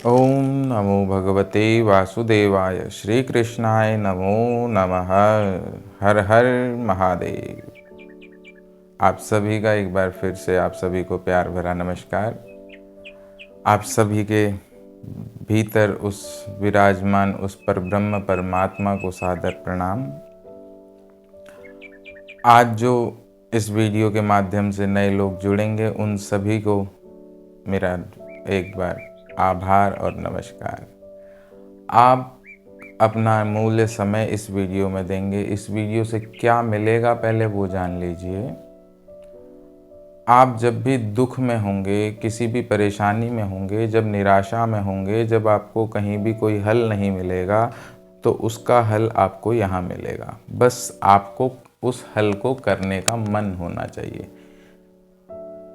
ओम नमो भगवते वासुदेवाय। श्री कृष्णाय नमो नमः। हर हर महादेव। आप सभी का एक बार फिर से आप सभी को प्यार भरा नमस्कार। आप सभी के भीतर उस विराजमान उस पर ब्रह्म परमात्मा को सादर प्रणाम। आज जो इस वीडियो के माध्यम से नए लोग जुड़ेंगे उन सभी को मेरा एक बार आभार और नमस्कार। आप अपना अमूल्य समय इस वीडियो में देंगे। इस वीडियो से क्या मिलेगा पहले वो जान लीजिए। आप जब भी दुख में होंगे, किसी भी परेशानी में होंगे, जब निराशा में होंगे, जब आपको कहीं भी कोई हल नहीं मिलेगा तो उसका हल आपको यहाँ मिलेगा। बस आपको उस हल को करने का मन होना चाहिए।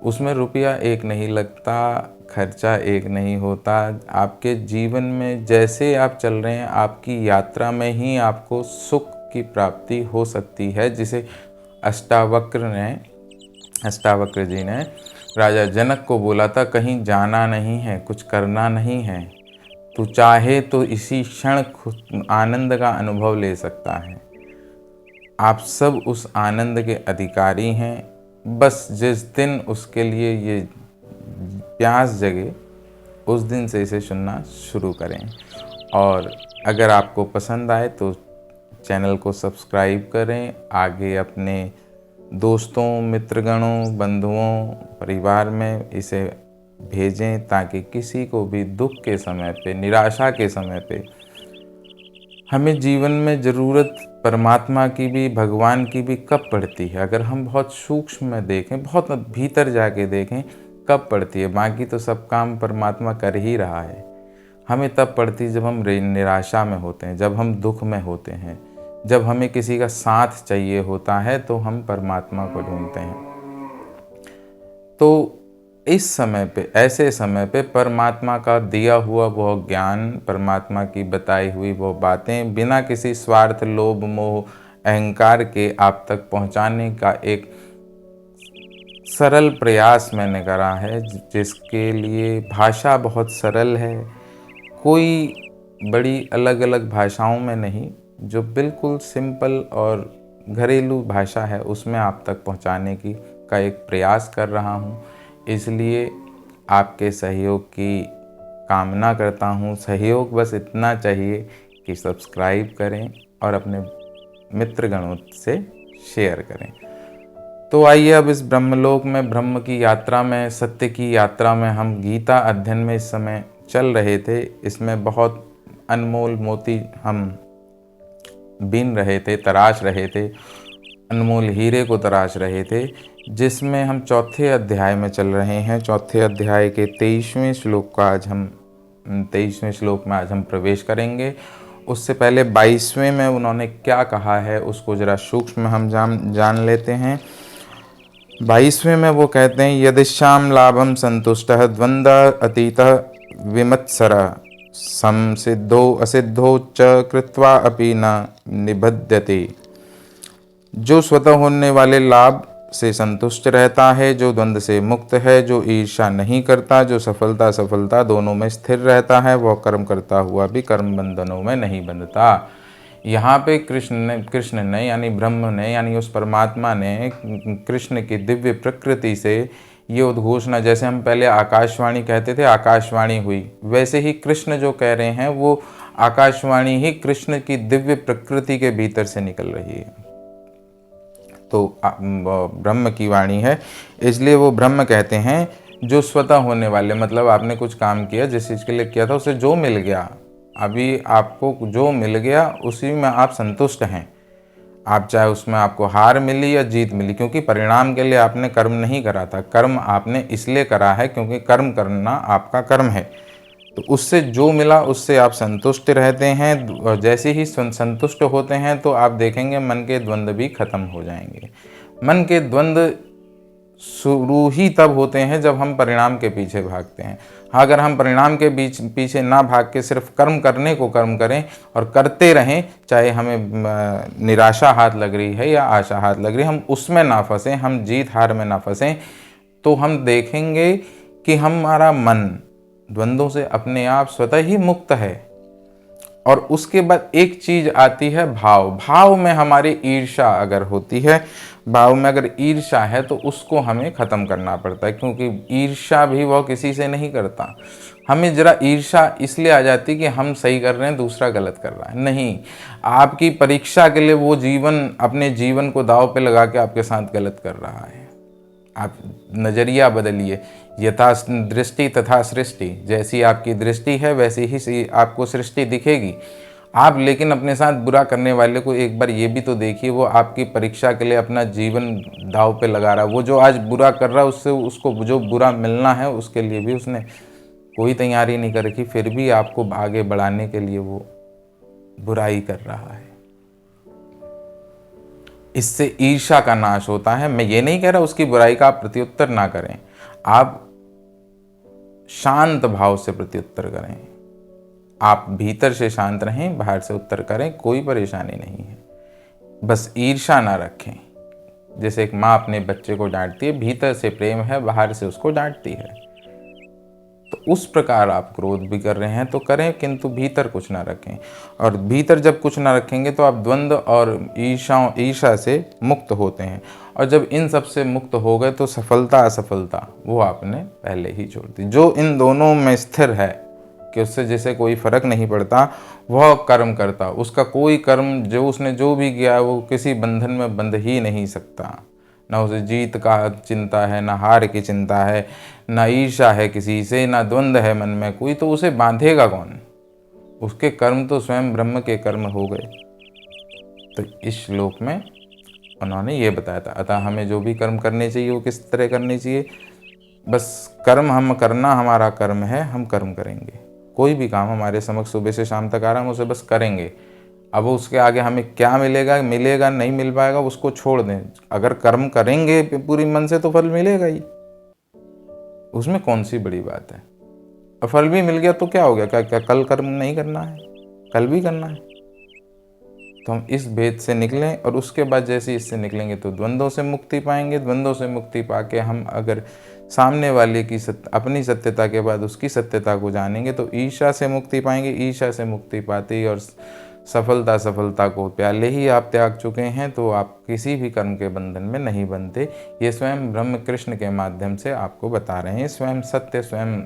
उसमें रुपया एक नहीं लगता, खर्चा एक नहीं होता। आपके जीवन में जैसे आप चल रहे हैं, आपकी यात्रा में ही आपको सुख की प्राप्ति हो सकती है, जिसे अष्टावक्र जी ने राजा जनक को बोला था, कहीं जाना नहीं है, कुछ करना नहीं है, तू चाहे तो इसी क्षण आनंद का अनुभव ले सकता है। आप सब उस आनंद के अधिकारी हैं। बस जिस दिन उसके लिए ये प्यास जगे उस दिन से इसे सुनना शुरू करें। और अगर आपको पसंद आए तो चैनल को सब्सक्राइब करें। आगे अपने दोस्तों, मित्रगणों, बंधुओं, परिवार में इसे भेजें ताकि किसी को भी दुख के समय पे, निराशा के समय पे, हमें जीवन में ज़रूरत परमात्मा की भी, भगवान की भी कब पड़ती है। अगर हम बहुत सूक्ष्म में देखें, बहुत भीतर जाके देखें, कब पड़ती है। बाकी तो सब काम परमात्मा कर ही रहा है। हमें तब पड़ती है जब हम निराशा में होते हैं, जब हम दुख में होते हैं, जब हमें किसी का साथ चाहिए होता है तो हम परमात्मा को ढूंढते हैं। तो इस समय पे, ऐसे समय पे परमात्मा का दिया हुआ वो ज्ञान, परमात्मा की बताई हुई वो बातें बिना किसी स्वार्थ, लोभ, मोह, अहंकार के आप तक पहुंचाने का एक सरल प्रयास मैंने करा है, जिसके लिए भाषा बहुत सरल है। कोई बड़ी अलग अलग भाषाओं में नहीं, जो बिल्कुल सिंपल और घरेलू भाषा है उसमें आप तक पहुंचाने की का एक प्रयास कर रहा हूं। इसलिए आपके सहयोग की कामना करता हूं। सहयोग बस इतना चाहिए कि सब्सक्राइब करें और अपने मित्रगणों से शेयर करें। तो आइए अब इस ब्रह्मलोक में, ब्रह्म की यात्रा में, सत्य की यात्रा में हम गीता अध्ययन में इस समय चल रहे थे। इसमें बहुत अनमोल मोती हम बीन रहे थे, तराश रहे थे, अनमोल हीरे को तराश रहे थे, जिसमें हम चौथे अध्याय में चल रहे हैं। चौथे अध्याय के 23वें श्लोक में आज हम प्रवेश करेंगे। उससे पहले 22वें में उन्होंने क्या कहा है उसको ज़रा सूक्ष्म हम जान लेते हैं। 22वें में वो कहते हैं, यदिश्याम लाभम संतुष्टः द्वंद्व अतीतः विमत्सरः संसिद्धो असिद्धो च कृत्वा अपि न निबध्यते। जो स्वतः होने वाले लाभ से संतुष्ट रहता है, जो द्वंद्व से मुक्त है, जो ईर्ष्या नहीं करता, जो सफलता दोनों में स्थिर रहता है, वह कर्म करता हुआ भी कर्म बंधनों में नहीं बंधता। यहाँ पे कृष्ण ने यानी ब्रह्म ने, यानी उस परमात्मा ने कृष्ण की दिव्य प्रकृति से ये उद्घोषणा, जैसे हम पहले आकाशवाणी कहते थे, आकाशवाणी हुई, वैसे ही कृष्ण जो कह रहे हैं वो आकाशवाणी ही कृष्ण की दिव्य प्रकृति के भीतर से निकल रही है। तो ब्रह्म की वाणी है, इसलिए वो ब्रह्म कहते हैं जो स्वतः होने वाले, मतलब आपने कुछ काम किया, जिस चीज़ के लिए किया था उसे जो मिल गया, अभी आपको जो मिल गया उसी में आप संतुष्ट हैं। आप चाहे उसमें आपको हार मिली या जीत मिली, क्योंकि परिणाम के लिए आपने कर्म नहीं करा था, कर्म आपने इसलिए करा है क्योंकि कर्म करना आपका कर्म है। तो उससे जो मिला उससे आप संतुष्ट रहते हैं। जैसे ही संतुष्ट होते हैं तो आप देखेंगे मन के द्वंद्व भी खत्म हो जाएंगे। मन के द्वंद्व शुरू ही तब होते हैं जब हम परिणाम के पीछे भागते हैं। हाँ, अगर हम परिणाम के पीछे ना भाग के सिर्फ कर्म करने को कर्म करें और करते रहें, चाहे हमें निराशा हाथ लग रही है या आशा हाथ लग रही है, हम उसमें ना फंसें, हम जीत हार में ना फंसें, तो हम देखेंगे कि हमारा मन द्वंद्वों से अपने आप स्वतः ही मुक्त है। और उसके बाद एक चीज आती है भाव। भाव में हमारी ईर्ष्या अगर होती है, भाव में अगर ईर्ष्या है तो उसको हमें ख़त्म करना पड़ता है, क्योंकि ईर्ष्या भी वह किसी से नहीं करता। हमें जरा ईर्ष्या इसलिए आ जाती है कि हम सही कर रहे हैं, दूसरा गलत कर रहा है। नहीं, आपकी परीक्षा के लिए वो अपने जीवन को दांव पे लगा के आपके साथ गलत कर रहा है। आप नज़रिया बदलिए। यथा दृष्टि तथा सृष्टि, जैसी आपकी दृष्टि है वैसी ही आपको सृष्टि दिखेगी। आप लेकिन अपने साथ बुरा करने वाले को एक बार ये भी तो देखिए, वो आपकी परीक्षा के लिए अपना जीवन दांव पे लगा रहा है। वो जो आज बुरा कर रहा है, उससे उसको जो बुरा मिलना है उसके लिए भी उसने कोई तैयारी नहीं कर रखी, फिर भी आपको आगे बढ़ाने के लिए वो बुराई कर रहा है। इससे ईर्ष्या का नाश होता है। मैं ये नहीं कह रहा उसकी बुराई का आप प्रत्युत्तर ना करें, आप शांत भाव से प्रत्युत्तर करें। आप भीतर से शांत रहें, बाहर से उत्तर करें, कोई परेशानी नहीं है। बस ईर्ष्या ना रखें। जैसे एक माँ अपने बच्चे को डांटती है, भीतर से प्रेम है, बाहर से उसको डांटती है, तो उस प्रकार आप क्रोध भी कर रहे हैं तो करें, किंतु भीतर कुछ ना रखें। और भीतर जब कुछ ना रखेंगे तो आप द्वंद्व और ईर्ष्या से मुक्त होते हैं। और जब इन सब से मुक्त हो गए तो सफलता असफलता वो आपने पहले ही छोड़ दी। जो इन दोनों में स्थिर है कि उससे जैसे कोई फर्क नहीं पड़ता, वह कर्म करता, उसका कोई कर्म जो उसने जो भी किया वो किसी बंधन में बंध ही नहीं सकता। ना उसे जीत का चिंता है, ना हार की चिंता है, ना ईर्ष्या है किसी से, ना द्वंद्व है मन में कोई, तो उसे बांधेगा कौन? उसके कर्म तो स्वयं ब्रह्म के कर्म हो गए। तो इस श्लोक में उन्होंने ये बताया था। अतः हमें जो भी कर्म करने चाहिए वो किस तरह करने चाहिए? बस कर्म हम करना हमारा कर्म है, हम कर्म करेंगे। कोई भी काम हमारे समक्ष सुबह से शाम तक आ रहा है, हम उसे बस करेंगे। अब उसके आगे हमें क्या मिलेगा मिलेगा नहीं मिल पाएगा उसको छोड़ दें। अगर कर्म करेंगे पूरी मन से तो फल मिलेगा ही, उसमें कौन सी बड़ी बात है। और फल भी मिल गया तो क्या हो गया? क्या क्या कल कर्म नहीं करना है? कल भी करना है। तो हम इस भेद से निकलें, और उसके बाद जैसे इससे निकलेंगे तो द्वंद्वों से मुक्ति पाएंगे। द्वंद्वों से मुक्ति पाके हम अगर सामने वाले की अपनी सत्यता के बाद उसकी सत्यता को जानेंगे तो ईर्ष्या से मुक्ति पाएंगे। ईर्ष्या से मुक्ति पाते ही और सफलता को पहले ही आप त्याग चुके हैं, तो आप किसी भी कर्म के बंधन में नहीं बनते। ये स्वयं ब्रह्म कृष्ण के माध्यम से आपको बता रहे हैं, स्वयं सत्य, स्वयं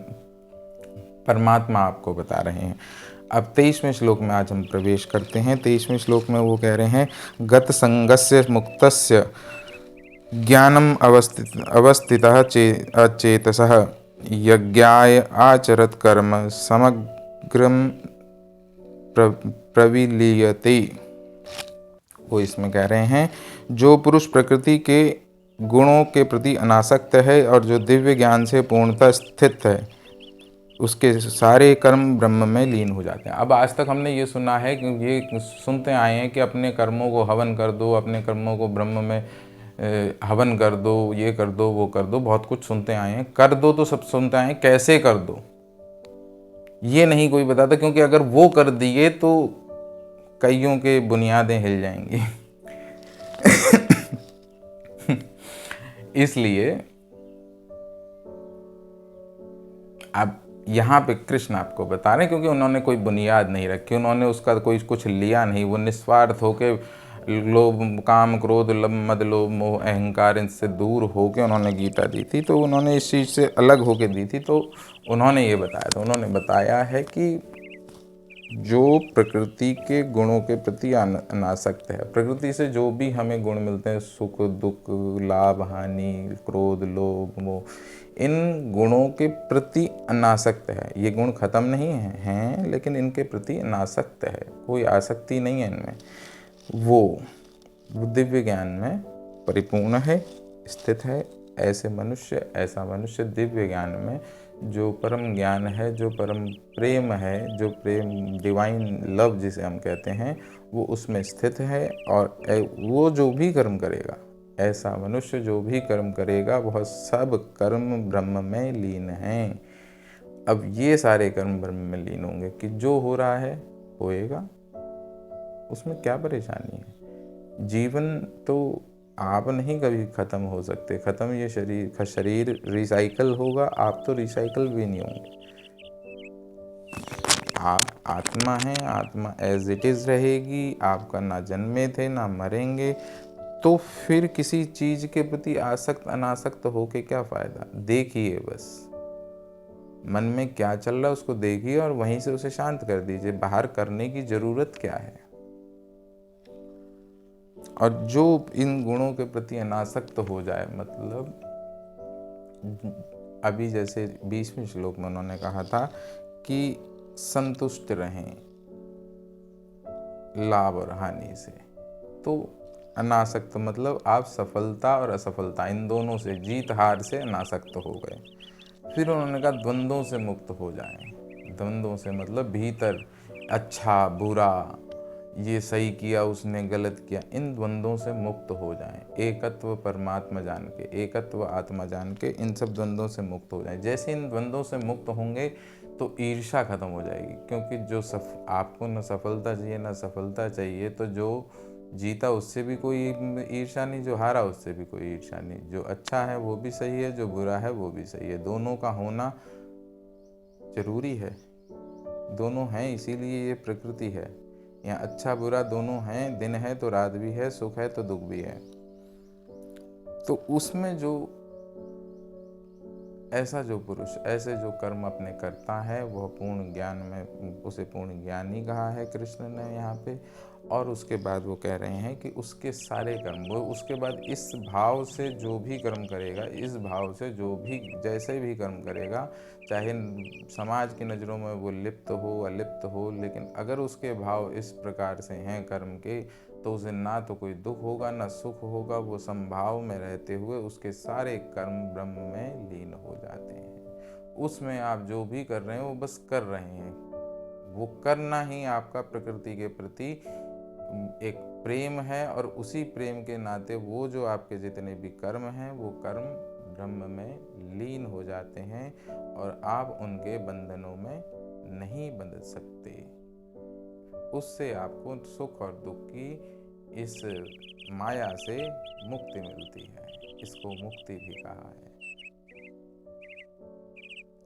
परमात्मा आपको बता रहे हैं। अब 23वें श्लोक में आज हम प्रवेश करते हैं। 23वें श्लोक में वो कह रहे हैं, गत संगस्य मुक्तस्य ज्ञानम अवस्थितः अचेतसः यज्ञाय आचरत कर्म समग्रम प्रविलीयते। वो इसमें कह रहे हैं, जो पुरुष प्रकृति के गुणों के प्रति अनासक्त है और जो दिव्य ज्ञान से पूर्णतः स्थित है, उसके सारे कर्म ब्रह्म में लीन हो जाते हैं। अब आज तक हमने ये सुना है कि ये सुनते आए हैं कि अपने कर्मों को हवन कर दो, अपने कर्मों को ब्रह्म में हवन कर दो, ये कर दो, वो कर दो, बहुत कुछ सुनते आए हैं। कर दो तो सब सुनते आए हैं, कैसे कर दो ये नहीं कोई बताता, क्योंकि अगर वो कर दिए तो कईयों के बुनियादें हिल जाएंगी। इसलिए अब यहाँ पे कृष्ण आपको बता रहे हैं, क्योंकि उन्होंने कोई बुनियाद नहीं रखी, उन्होंने उसका कोई कुछ लिया नहीं। वो निस्वार्थ होके लोभ, काम, क्रोध, मद, लोभ, मोह, अहंकार इनसे दूर होके उन्होंने गीता दी थी। तो उन्होंने इस चीज़ से अलग होके दी थी। तो उन्होंने ये बताया था, उन्होंने बताया है कि जो प्रकृति के गुणों के प्रति अनासक्त है, प्रकृति से जो भी हमें गुण मिलते हैं, सुख दुख, लाभ हानि, क्रोध, लोभ, मोह, इन गुणों के प्रति अनासक्त है। ये गुण खत्म नहीं हैं, लेकिन इनके प्रति अनासक्त है, कोई आसक्ति नहीं है इनमें। वो दिव्य ज्ञान में परिपूर्ण है, स्थित है। ऐसा मनुष्य दिव्य ज्ञान में, जो परम ज्ञान है, जो परम प्रेम है, जो प्रेम डिवाइन लव जिसे हम कहते हैं, वो उसमें स्थित है। और वो जो भी कर्म करेगा, ऐसा मनुष्य जो भी कर्म करेगा, वह सब कर्म ब्रह्म में लीन हैं। अब ये सारे कर्म ब्रह्म में लीन होंगे कि जो हो रहा है होएगा, उसमें क्या परेशानी है? जीवन तो आप नहीं कभी ख़त्म हो सकते। ख़त्म ये शरीर रिसाइकल होगा, आप तो रिसाइकल भी नहीं होंगे। आत्मा है, आत्मा एज इट इज़ रहेगी, आपका ना जन्मे थे ना मरेंगे, तो फिर किसी चीज़ के प्रति आसक्त अनासक्त होके क्या फ़ायदा। देखिए बस मन में क्या चल रहा है उसको देखिए और वहीं से उसे शांत कर दीजिए, बाहर करने की ज़रूरत क्या है। और जो इन गुणों के प्रति अनासक्त हो जाए, मतलब अभी जैसे 20वें श्लोक में उन्होंने कहा था कि संतुष्ट रहें लाभ और हानि से, तो अनासक्त मतलब आप सफलता और असफलता इन दोनों से, जीत हार से अनासक्त हो गए। फिर उन्होंने कहा द्वंद्वों से मुक्त हो जाएं। द्वंद्वों से मतलब भीतर अच्छा बुरा, ये सही किया उसने गलत किया, इन द्वंद्वों से मुक्त हो जाएं। एकत्व परमात्मा जान के, एकत्व आत्मा जान के इन सब द्वंद्वों से मुक्त हो जाएं। जैसे इन द्वंद्वों से मुक्त होंगे तो ईर्ष्या खत्म हो जाएगी, क्योंकि जो आपको न सफलता चाहिए न सफलता चाहिए, तो जो जीता उससे भी कोई ईर्ष्या नहीं, जो हारा उससे भी कोई ईर्ष्या नहीं। जो अच्छा है वो भी सही है, जो बुरा है वो भी सही है, दोनों का होना जरूरी है। दोनों हैं, इसीलिए ये प्रकृति है। यहाँ अच्छा बुरा दोनों हैं, दिन है तो रात भी है, सुख है तो दुख भी है। तो उसमें जो ऐसा जो पुरुष ऐसे जो कर्म अपने करता है वह पूर्ण ज्ञान में, उसे पूर्ण ज्ञानी कहा है कृष्ण ने यहाँ पे। और उसके बाद वो कह रहे हैं कि उसके सारे कर्म, वो उसके बाद इस भाव से जो भी कर्म करेगा, इस भाव से जो भी जैसे भी कर्म करेगा, चाहे समाज की नज़रों में वो लिप्त हो अलिप्त हो, लेकिन अगर उसके भाव इस प्रकार से हैं कर्म के, तो उसे ना तो कोई दुख होगा ना सुख होगा। वो संभाव में रहते हुए उसके सारे कर्म ब्रह्म में लीन हो जाते हैं। उसमें आप जो भी कर रहे हैं वो बस कर रहे हैं। वो करना ही आपका प्रकृति के प्रति एक प्रेम है, और उसी प्रेम के नाते वो जो आपके जितने भी कर्म हैं वो कर्म ब्रह्म में लीन हो जाते हैं, और आप उनके बंधनों में नहीं बंध सकते। उससे आपको सुख और दुख की इस माया से मुक्ति मिलती है। इसको मुक्ति भी कहा है।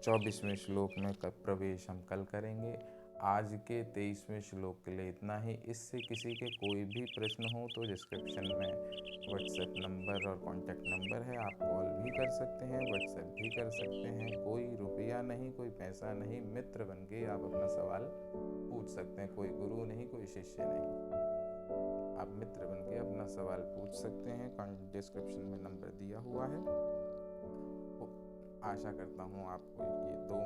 24वें श्लोक में प्रवेश हम कल करेंगे। आज के 23वें श्लोक के लिए इतना ही। इससे किसी के कोई भी प्रश्न हो तो डिस्क्रिप्शन में व्हाट्सएप नंबर और कॉन्टैक्ट नंबर है, आप कॉल भी कर सकते हैं, व्हाट्सएप भी कर सकते हैं। कोई रुपया नहीं, कोई पैसा नहीं, मित्र बन के आप अपना सवाल पूछ सकते हैं। कोई गुरु नहीं, कोई शिष्य नहीं, आप मित्र बन के अपना सवाल पूछ सकते हैं। डिस्क्रिप्शन में नंबर दिया हुआ है। आशा करता हूँ आपको ये 2